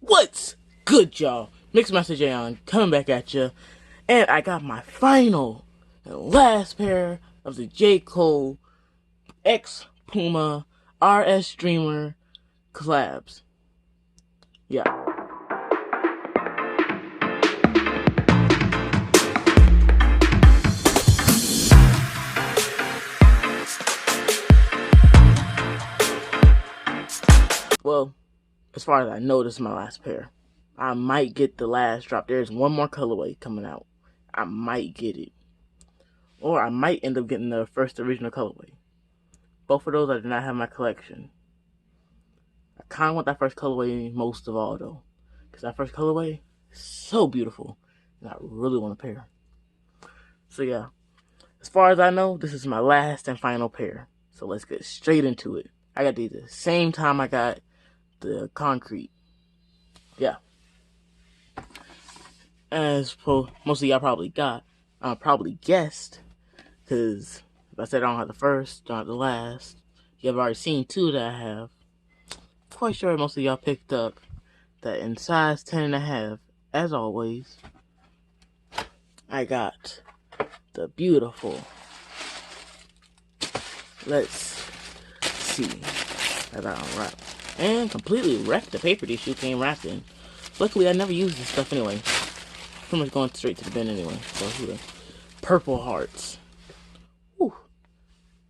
What's good, y'all? Mixed Master Jayon coming back at you, and I got my final and last pair of the J. Cole X Puma RS Dreamer collabs. Yeah. Well, as far as I know, this is my last pair. I might get the last drop. There's one more colorway coming out. I might get it. Or I might end up getting the first original colorway. Both of those I do not have in my collection. I kind of want that first colorway most of all, though. Because that first colorway is so beautiful. And I really want a pair. So yeah. As far as I know, this is my last and final pair. So let's get straight into it. I got these the same time I got the concrete. Yeah. As most of y'all probably probably guessed, because if I said I don't have the first, don't have the last, you have already seen two that I have. Quite sure most of y'all picked up that in size 10.5, as always, I got the beautiful, let's see, that I unwrapped, and completely wrecked the paper this shoe came wrapped in. Luckily, I never used this stuff anyway. Pretty much going straight to the bin anyway. So here, purple hearts. Whew.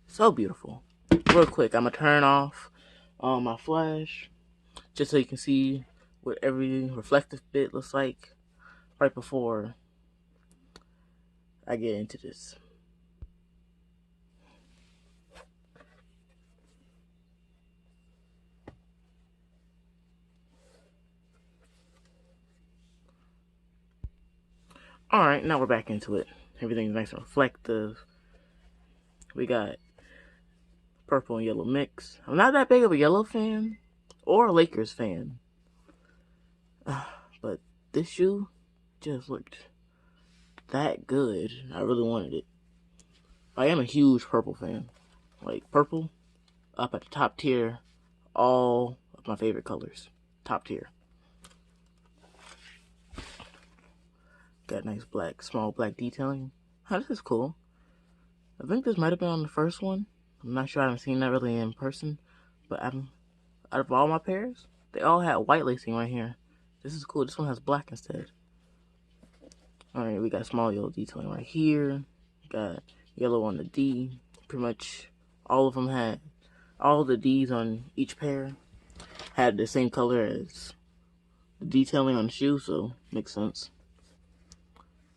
So beautiful. Real quick, I'm gonna turn off my flash just so you can see what every reflective bit looks like right before I get into this. Alright, now we're back into it. Everything's nice and reflective. We got purple and yellow mix. I'm not that big of a yellow fan or a Lakers fan. But this shoe just looked that good. I really wanted it. I am a huge purple fan. Like, purple, up at the top tier. All of my favorite colors. Top tier. Got nice small black detailing. Oh, this is cool. I think this might have been on the first one. I'm not sure, I haven't seen that really in person. But out of all my pairs, they all had white lacing right here. This is cool. This one has black instead. Alright, we got small yellow detailing right here. Got yellow on the D. Pretty much all of them had, all the D's on each pair had the same color as the detailing on the shoe, so makes sense.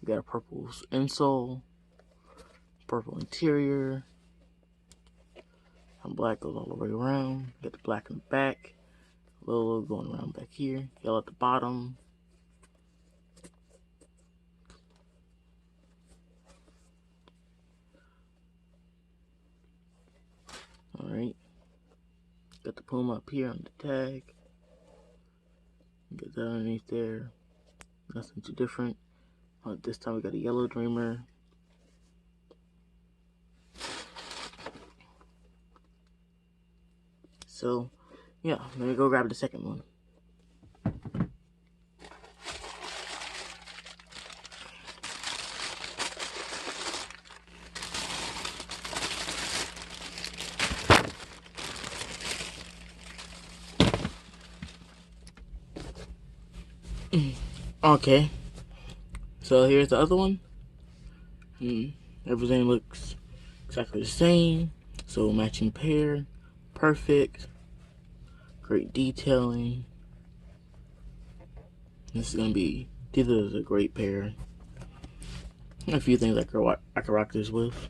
We got a purple insole, purple interior, and black goes all the way around. Got the black in the back, little going around back here, yellow at the bottom. Alright, got the Puma up here on the tag. Get that underneath there. Nothing too different. This time we got a yellow Dreamer. So, yeah, let me go grab the second one. Okay, so here's the other one. Everything looks exactly the same. So matching pair, perfect, great detailing. This is gonna be, these are a great pair. A few things I could rock this with.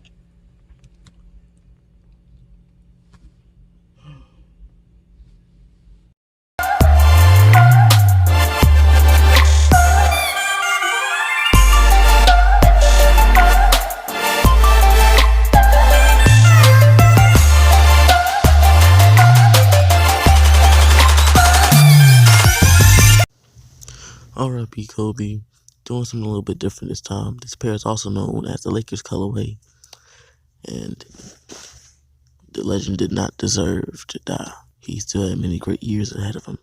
Alright, B. Kobe, doing something a little bit different this time. This pair is also known as the Lakers colorway, and the legend did not deserve to die. He still had many great years ahead of him.